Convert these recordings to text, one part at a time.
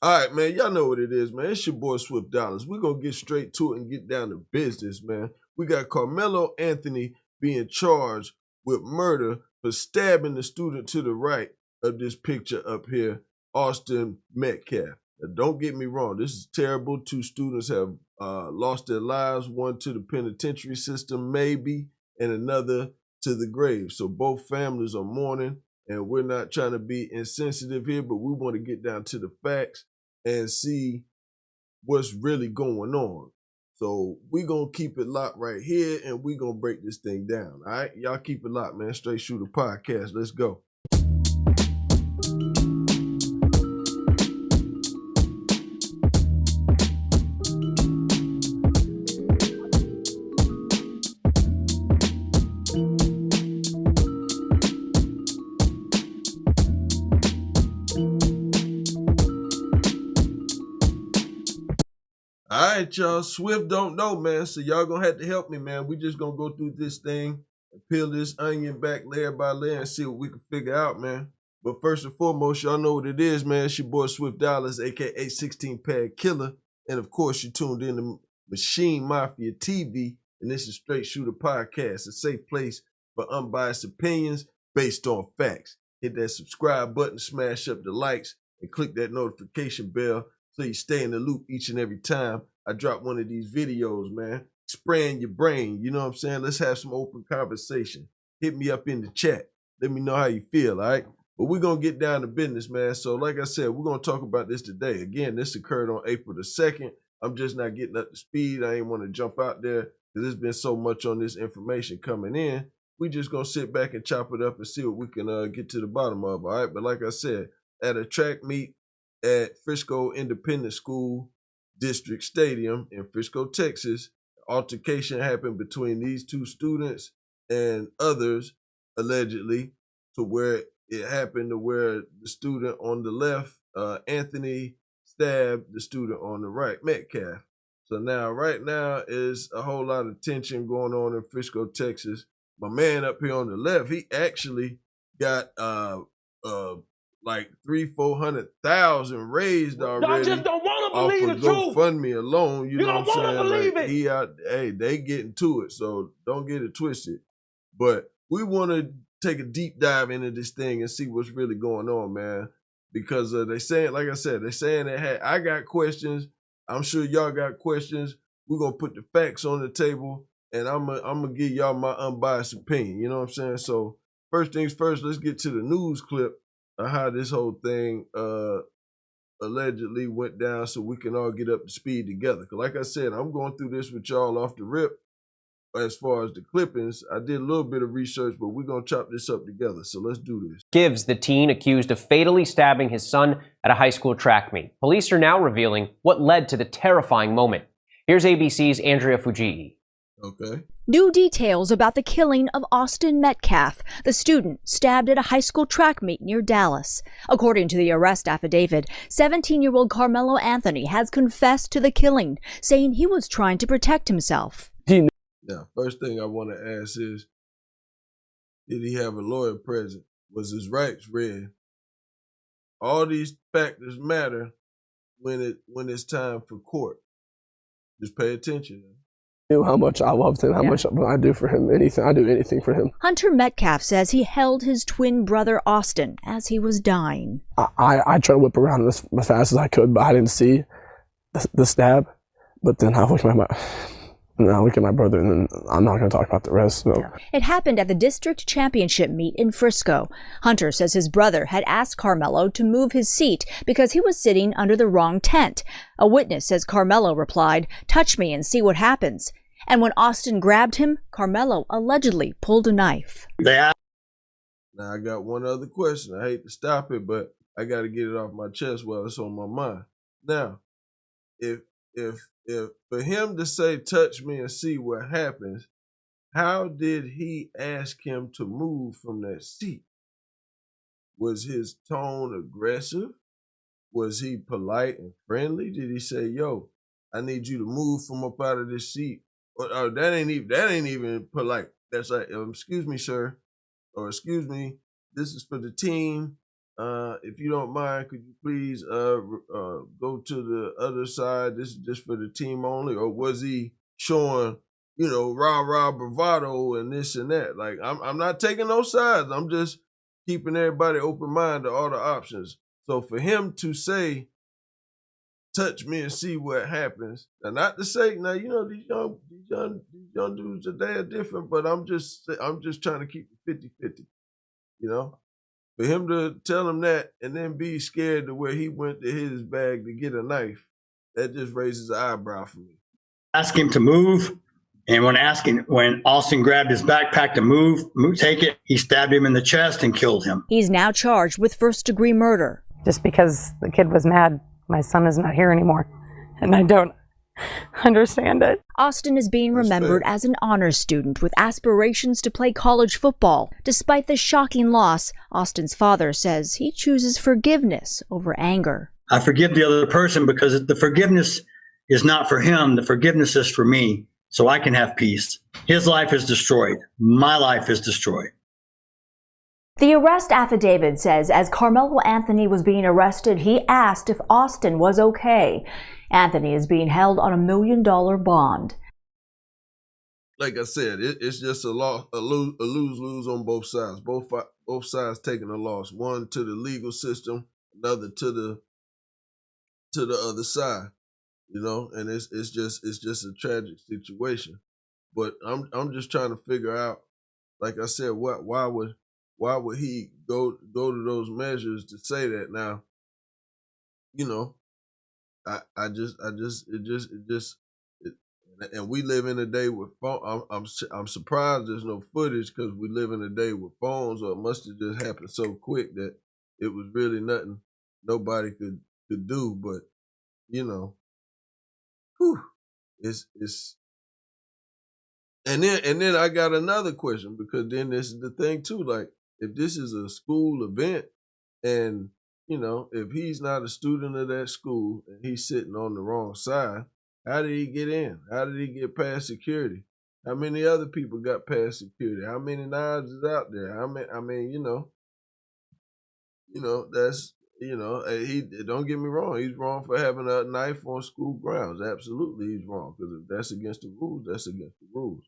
All right, man. Y'all know what it is, man. It's your boy Swift Dollars. We're going to get straight to it and get down to business, man. We got Karmelo Anthony being charged with murder for stabbing the student to the right of this picture up here, Austin Metcalf. Now, don't get me wrong. This is terrible. 2 students have lost their lives, one to the penitentiary system, maybe, and another to the grave. So both families are mourning. And we're not trying to be insensitive here, but we want to get down to the facts and see what's really going on. So we're going to keep it locked right here, and we're going to break this thing down, all right? Y'all keep it locked, man. Straight Shooter Podcast. Let's go. All right, y'all. Swift don't know, man. So y'all gonna have to help me, man. We just gonna go through this thing and peel this onion back layer by layer and see what we can figure out, man. But first and foremost, y'all know what it is, man. It's your boy Swift Dollars, aka 16 Pad Killer. And of course, you tuned in to Maschine Mafia TV, and this is Straight Shooter Podcast, a safe place for unbiased opinions based on facts. Hit that subscribe button, smash up the likes, and click that notification bell so you stay in the loop each and every time I drop one of these videos, man. Spraying your brain, you know what I'm saying? Let's have some open conversation. Hit me up in the chat. Let me know how you feel, all right? But we're going to get down to business, man. So like I said, we're going to talk about this today. Again, this occurred on April the 2nd. I'm just not getting up to speed. I ain't want to jump out there because there's been so much on this information coming in. We just going to sit back and chop it up and see what we can get to the bottom of, all right? But like I said, at a track meet at Frisco Independent School District Stadium in Frisco, Texas, altercation happened between these 2 students and others, allegedly, to where it happened to where the student on the left, Anthony, stabbed the student on the right, Metcalf. So now, right now, is a whole lot of tension going on in Frisco, Texas. My man up here on the left, he actually got like 300,000-400,000 raised already. Y'all just don't want to believe the truth. GoFundMe alone, you know don't what I'm want to saying? believe Like, it. he out, hey, they getting to it, so don't get it twisted. But we want to take a deep dive into this thing and see what's really going on, man. Because they saying, like I said, they saying that, hey, I got questions. I'm sure y'all got questions. We're gonna put the facts on the table, and I'm gonna give y'all my unbiased opinion. You know what I'm saying? So first things first, let's get to the news clip of how this whole thing allegedly went down so we can all get up to speed together. Because like I said, I'm going through this with y'all off the rip. As far as the clippings, I did a little bit of research, but we're going to chop this up together. So let's do this. Gives the teen accused of fatally stabbing his son at a high school track meet. Police are now revealing what led to the terrifying moment. Here's ABC's Andrea Fujii. Okay. New details about the killing of Austin Metcalf, the student stabbed at a high school track meet near Dallas. According to the arrest affidavit, 17-year-old Karmelo Anthony has confessed to the killing, saying he was trying to protect himself. Now, first thing I want to ask is, did he have a lawyer present? Was his rights read? All these factors matter when it's time for court. Just pay attention. Knew how much I loved him, how much I do for him, anything. I do anything for him. Hunter Metcalf says he held his twin brother Austin as he was dying. I tried to whip around as fast as I could, but I didn't see the stab. But then I look at my brother, and then I'm not going to talk about the rest. So. It happened at the district championship meet in Frisco. Hunter says his brother had asked Karmelo to move his seat because he was sitting under the wrong tent. A witness says Karmelo replied, "Touch me and see what happens." And when Austin grabbed him, Karmelo allegedly pulled a knife. Now I got one other question. I hate to stop it, but I got to get it off my chest while it's on my mind. Now, if for him to say, "Touch me and see what happens," how did he ask him to move from that seat? Was his tone aggressive? Was he polite and friendly? Did he say, "Yo, I need you to move from up out of this seat"? Or that ain't even polite. That's like, "Excuse me, sir," or "Excuse me, this is for the team. if you don't mind, could you please go to the other side? This is just for the team only. Or was he showing, rah-rah bravado and this and that? Like, I'm not taking no sides. I'm just keeping everybody open-minded to all the options. So for him to say, touch me and see what happens, and not to say, now, these young dudes today are different, but I'm just trying to keep it 50-50, For him to tell him that and then be scared to where he went to his bag to get a knife, that just raises an eyebrow for me. Ask him to move, and when Austin grabbed his backpack to move, take it, he stabbed him in the chest and killed him. He's now charged with first-degree murder. Just because the kid was mad, my son is not here anymore, and I don't understand it. Austin is being remembered as an honors student with aspirations to play college football. Despite the shocking loss, Austin's father says he chooses forgiveness over anger. I forgive the other person because the forgiveness is not for him. The forgiveness is for me, so I can have peace. His life is destroyed. My life is destroyed. The arrest affidavit says as Karmelo Anthony was being arrested, he asked if Austin was okay. Anthony is being held on $1 million bond. Like I said, it's just a lose-lose on both sides. Both sides taking a loss. One to the legal system, another to the other side. And it's just a tragic situation. But I'm just trying to figure out, like I said, why would he go to those measures to say that? Now, and we live in a day with phone. I'm surprised there's no footage because we live in a day with phones, or it must have just happened so quick that it was really nothing nobody could do. But it's. And then I got another question, because then this is the thing too. Like, if this is a school event, and if he's not a student of that school and he's sitting on the wrong side, how did he get in? How did he get past security? How many other people got past security? How many knives is out there? That's he, don't get me wrong. He's wrong for having a knife on school grounds. Absolutely, he's wrong, because if that's against the rules, that's against the rules.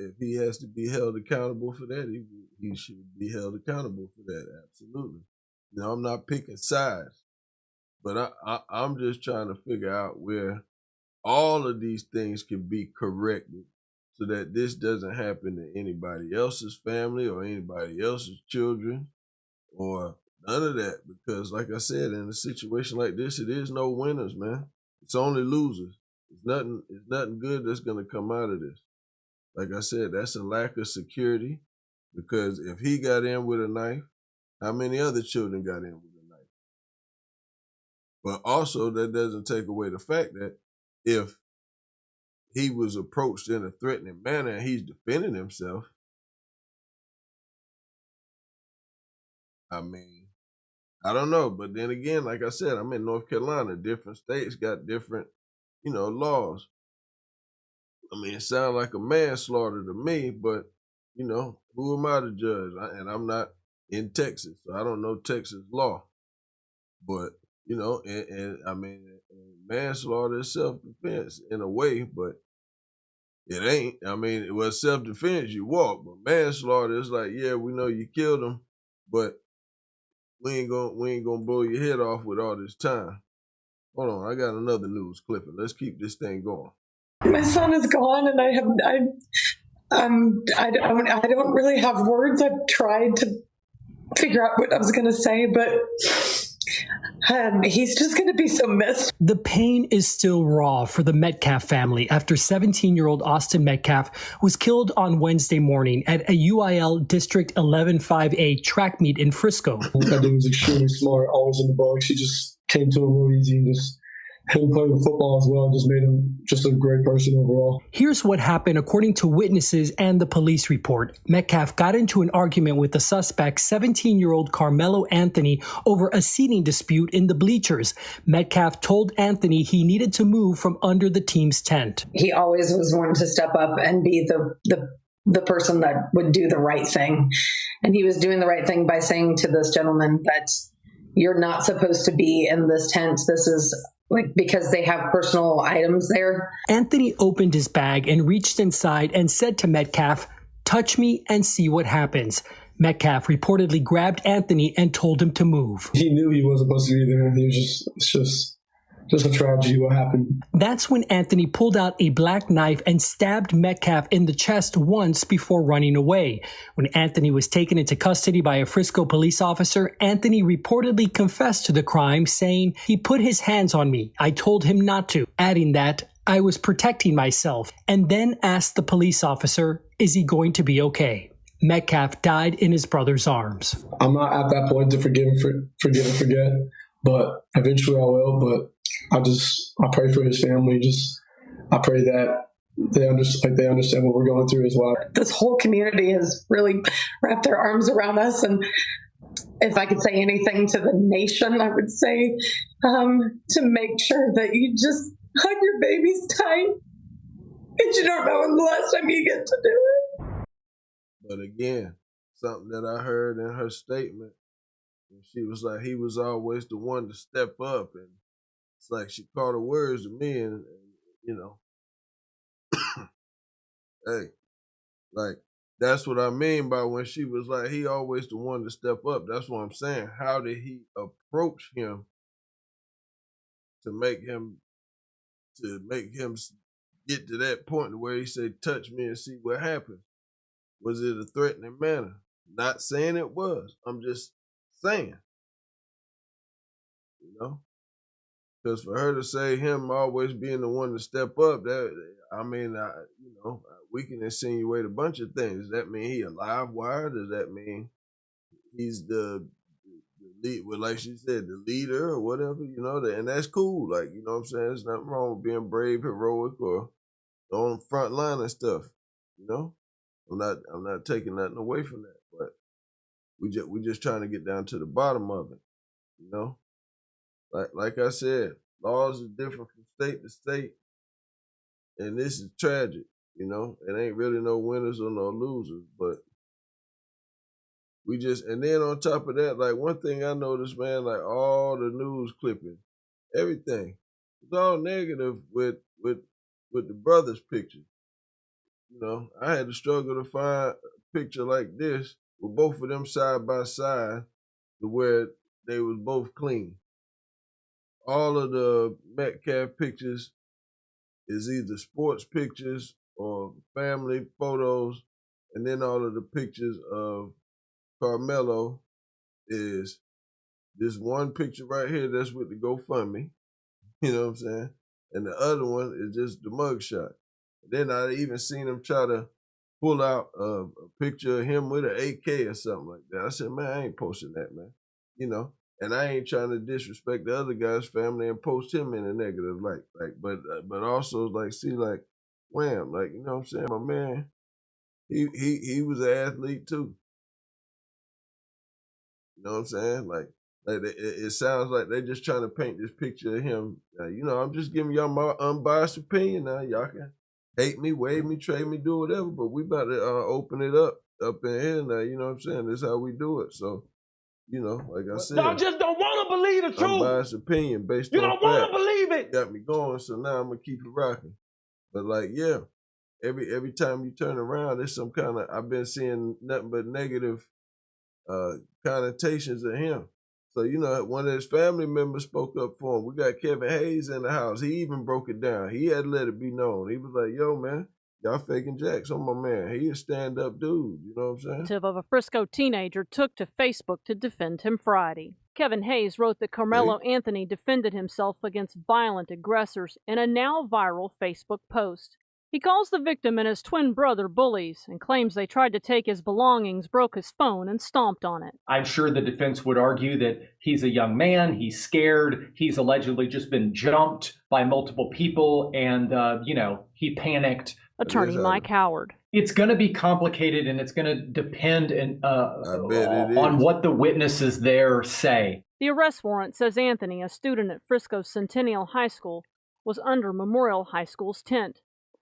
If he has to be held accountable for that, he should be held accountable for that. Absolutely. I'm not picking sides, but I'm just trying to figure out where all of these things can be corrected so that this doesn't happen to anybody else's family or anybody else's children or none of that. Because like I said, in a situation like this, it is no winners, man. It's only losers. It's nothing good that's going to come out of this. Like I said, that's a lack of security, because if he got in with a knife, how many other children got in with a knife? But also, that doesn't take away the fact that if he was approached in a threatening manner and he's defending himself, I don't know. But then again, like I said, I'm in North Carolina. Different states got different, laws. It sounds like a manslaughter to me, but, who am I to judge? And I'm not in Texas, so I don't know Texas law. But, manslaughter is self-defense in a way, but it ain't. It was self-defense, you walk, but manslaughter is like, yeah, we know you killed him, but we ain't gonna blow your head off with all this time. Hold on, I got another news clipping. Let's keep this thing going. My son is gone, and I don't really have words. I've tried to figure out what I was going to say, but he's just going to be so missed. The pain is still raw for the Metcalf family after 17-year-old Austin Metcalf was killed on Wednesday morning at a UIL District 11-5A track meet in Frisco. I think he was extremely smart, always in the box. He just came to him real easy and just him playing football as well just made him just a great person overall. Here's what happened according to witnesses and the police report. Metcalf got into an argument with the suspect, 17-year-old Karmelo Anthony, over a seating dispute in the bleachers. Metcalf told Anthony he needed to move from under the team's tent. He always was one to step up and be the the person that would do the right thing. And he was doing the right thing by saying to this gentleman that you're not supposed to be in this tent. This is because they have personal items there. Anthony opened his bag and reached inside and said to Metcalf, "Touch me and see what happens." Metcalf reportedly grabbed Anthony and told him to move. He knew he wasn't supposed to be there. He was just a tragedy what happened. That's when Anthony pulled out a black knife and stabbed Metcalf in the chest once before running away. When Anthony was taken into custody by a Frisco police officer, Anthony reportedly confessed to the crime, saying, "He put his hands on me. I told him not to," adding that, "I was protecting myself," and then asked the police officer, "Is he going to be okay?" Metcalf died in his brother's arms. I'm not at that point to forgive and forget, but eventually I will. But I pray for his family. I pray that they understand what we're going through as well. This whole community has really wrapped their arms around us, and if I could say anything to the nation, I would say to make sure that you just hug your babies tight, because you don't know when the last time you get to do it. But again, something that I heard in her statement, she was like, he was always the one to step up, and it's like she caught her words to me, and you know, hey, like that's what I mean by when she was like, he always the one to step up. That's what I'm saying. How did he approach him to make him get to that point where he said, "Touch me and see what happens"? Was it a threatening manner? Not saying it was. I'm just saying, you know. Because for her to say him always being the one to step up, we can insinuate a bunch of things. Does that mean he a live wire? Does that mean he's the lead, well, like she said, the leader or whatever, you know? And that's cool. Like, you know what I'm saying? There's nothing wrong with being brave, heroic, or on the front line and stuff, you know? I'm not taking nothing away from that, but we just trying to get down to the bottom of it, you know? Like I said, laws are different from state to state, and this is tragic, you know? It ain't really no winners or no losers, but and then on top of that, like one thing I noticed, man, like all the news clipping, everything, it's all negative with the brothers' picture. You know, I had to struggle to find a picture like this with both of them side by side to where they was both clean. All of the Metcalf pictures is either sports pictures or family photos, and then all of the pictures of Karmelo is this one picture right here that's with the GoFundMe, you know what I'm saying? And the other one is just the mugshot. Then I even seen him try to pull out a picture of him with an AK or something like that. I said, man, I ain't posting that, man. You know, and I ain't trying to disrespect the other guy's family and post him in a negative light. But also like, see, like, wham, like, you know what I'm saying? My man, he was an athlete too. You know what I'm saying? Like it sounds like they're just trying to paint this picture of him. You know, I'm just giving y'all my unbiased opinion now. Y'all can hate me, wave me, trade me, do whatever, but we about to open it up in here now. You know what I'm saying? This is how we do it. So, you know, like I said, y'all just don't want to believe the truth. Unbiased opinion based on facts. You don't want to believe it. Got me going, so now I'm gonna keep it rocking. But like, yeah, every time you turn around, there's some kind of, I've been seeing nothing but negative connotations of him. So, you know, one of his family members spoke up for him. We got Kevin Hayes in the house. He even broke it down. He had to let it be known. He was like, yo, man, y'all faking jacks on my man. He a stand-up dude, you know what I'm saying? Tip of a Frisco teenager took to Facebook to defend him Friday. Kevin Hayes wrote that Karmelo Anthony defended himself against violent aggressors in a now viral Facebook post. He calls the victim and his twin brother bullies and claims they tried to take his belongings, broke his phone, and stomped on it. I'm sure the defense would argue that he's a young man, he's scared, he's allegedly just been jumped by multiple people, and, he panicked. Attorney Mike Howard. It's going to be complicated, and it's going to depend on what the witnesses there say. The arrest warrant says Anthony, a student at Frisco Centennial High School, was under Memorial High School's tent.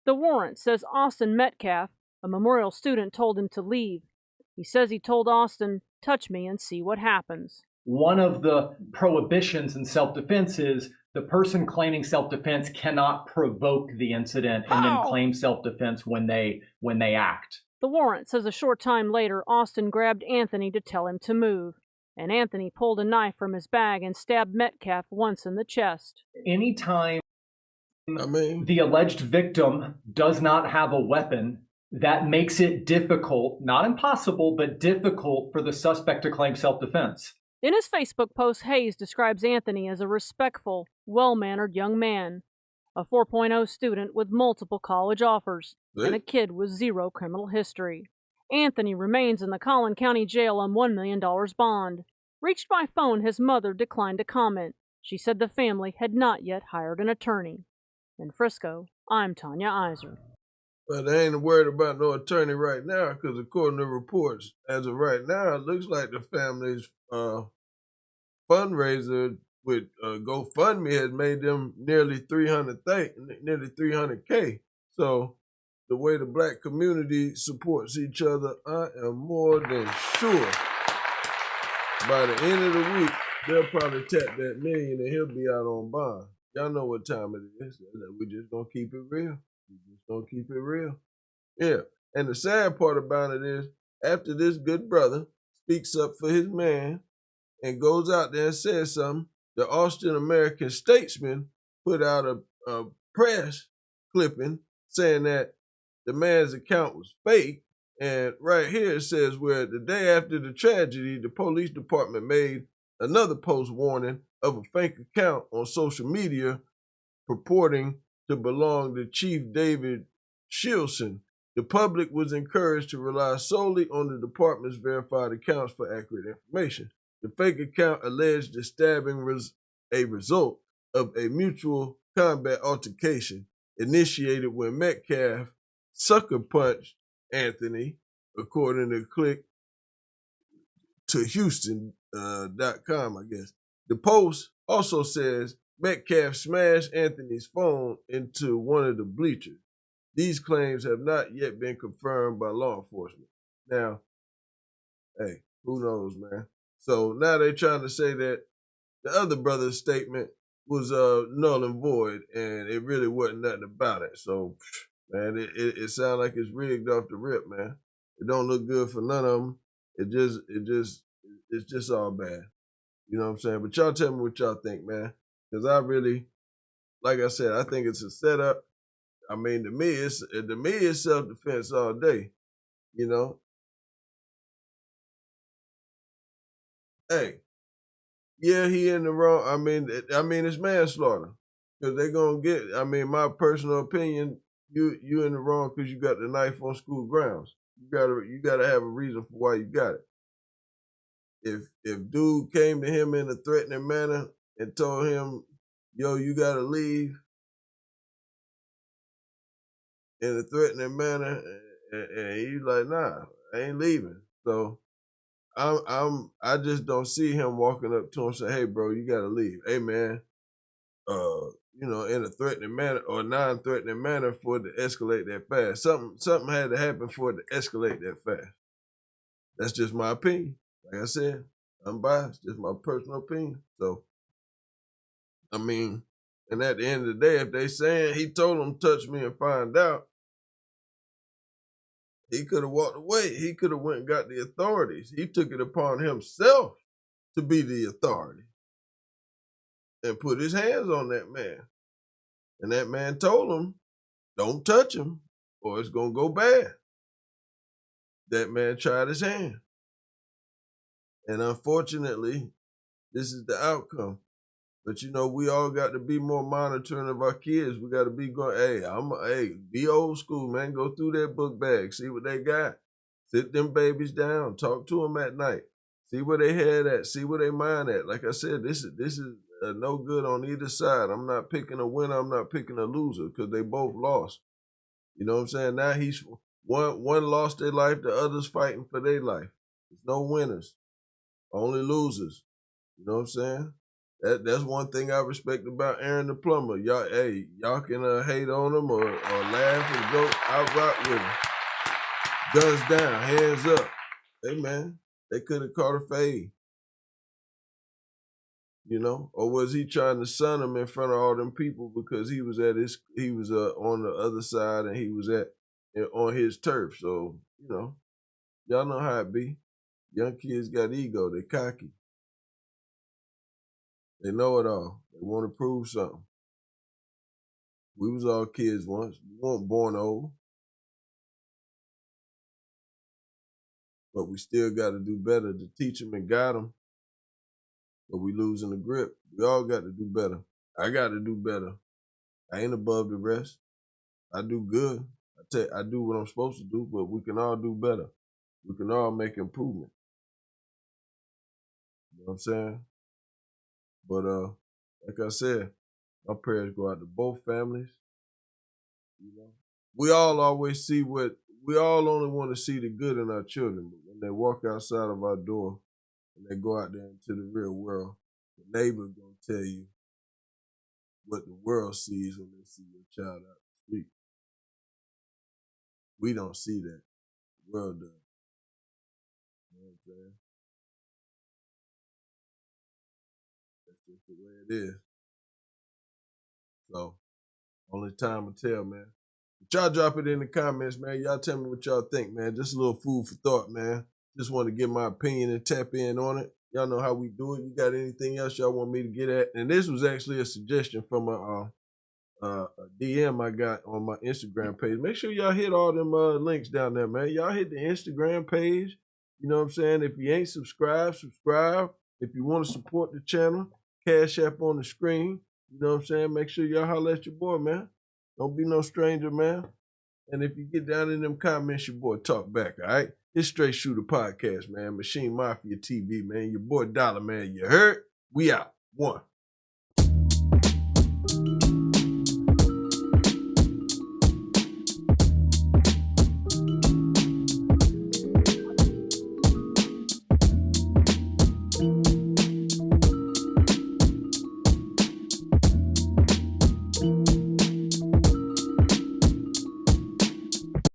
The warrant says Austin Metcalf, A Memorial student told him to leave. He says he told Austin, "Touch me and see what happens." One of the prohibitions in self-defense is the person claiming self-defense cannot provoke the incident and then claim self-defense when they act. The warrant says a short time later, Austin grabbed Anthony to tell him to move, and Anthony pulled a knife from his bag and stabbed Metcalf once in the chest. Anytime the alleged victim does not have a weapon, that makes it difficult, not impossible, but difficult for the suspect to claim self-defense. In his Facebook post, Hayes describes Anthony as a respectful, well-mannered young man, a 4.0 student with multiple college offers, and a kid with zero criminal history. Anthony remains in the Collin County Jail on $1 million bond. Reached by phone, his mother declined to comment. She said the family had not yet hired an attorney. In Frisco, I'm Tanya Iser. But they ain't worried about no attorney right now, because according to reports, as of right now, it looks like the family's fundraiser with GoFundMe has made them nearly $300K. So the way the black community supports each other, I am more than sure by the end of the week, they'll probably tap that million and he'll be out on bond. Y'all know what time it is. We just gonna keep it real. Yeah. And the sad part about it is, after this good brother speaks up for his man and goes out there and says something, the Austin American Statesman put out a press clipping saying that the man's account was fake. And right here it says, where the day after the tragedy, the police department made another post warning of a fake account on social media purporting to belong to Chief David Shilson. The public was encouraged to rely solely on the department's verified accounts for accurate information. The fake account alleged the stabbing was a result of a mutual combat altercation initiated when Metcalf sucker punched Anthony, according to click to Houston.com, I guess. The post also says Metcalf smashed Anthony's phone into one of the bleachers. These claims have not yet been confirmed by law enforcement. Now, hey, who knows, man? So now they're trying to say that the other brother's statement was null and void, and it really wasn't nothing about it. So, man, it sounds like it's rigged off the rip, man. It don't look good for none of them. It's just all bad. You know what I'm saying? But y'all tell me what y'all think, man. Because I really, like I said, I think it's a setup. I mean, to me, it's self-defense all day, you know? Hey, yeah, he in the wrong. I mean, it's manslaughter. Because they're going to get, my personal opinion, you in the wrong because you got the knife on school grounds. You gotta have a reason for why you got it. If dude came to him in a threatening manner and told him, yo, you gotta leave in a threatening manner, and he's like, nah, I ain't leaving. So I just don't see him walking up to him and say, hey bro, you gotta leave. Hey man, in a threatening manner or non-threatening manner for it to escalate that fast. Something had to happen for it to escalate that fast. That's just my opinion. Like I said, I'm biased, just my personal opinion. So, and at the end of the day, if they saying he told him touch me and find out, he could have walked away. He could have went and got the authorities. He took it upon himself to be the authority and put his hands on that man. And that man told him, don't touch him or it's going to go bad. That man tried his hand. And unfortunately, this is the outcome. But we all got to be more monitoring of our kids. We got to be going, be old school, man. Go through their book bag, see what they got. Sit them babies down, talk to them at night. See where they head at, see where they mind at. Like I said, this is no good on either side. I'm not picking a winner, I'm not picking a loser, because they both lost. You know what I'm saying? Now one lost their life, the other's fighting for their life. There's no winners, only losers. You know what I'm saying? That's one thing I respect about Aaron the plumber. Y'all can hate on him or laugh and joke. I rock with him. Guns down, hands up. Hey, man, they could have caught a fade. You know, or was he trying to sun him in front of all them people because he was on the other side and he was on his turf. So, you know, y'all know how it be. Young kids got ego, they cocky. They know it all. They want to prove something. We was all kids once. We weren't born old. But we still got to do better to teach them and guide them. But we losing the grip. We all got to do better. I got to do better. I ain't above the rest. I do good. I do what I'm supposed to do, but we can all do better. We can all make improvement. You know what I'm saying? But like I said, my prayers go out to both families. You know, we all always see we all only want to see the good in our children, but when they walk outside of our door and they go out there into the real world, the neighbor's gonna tell you what the world sees when they see your child out the street. We don't see that. The world does. You know what I'm saying? That's just the way it is. So, only time will tell, man. But y'all drop it in the comments, man. Y'all tell me what y'all think, man. Just a little food for thought, man. Just want to get my opinion and tap in on it. Y'all know how we do it. You got anything else y'all want me to get at? And this was actually a suggestion from a DM I got on my Instagram page. Make sure y'all hit all them links down there, man. Y'all hit the Instagram page. You know what I'm saying? If you ain't subscribed, subscribe. If you want to support the channel, Cash App on the screen. You know what I'm saying? Make sure y'all holler at your boy, man. Don't be no stranger, man. And if you get down in them comments, your boy talk back, all right? It's Straight Shooter Podcast, man. Maschine Mafia TV, man. Your boy Dollar, man. You heard? We out. One.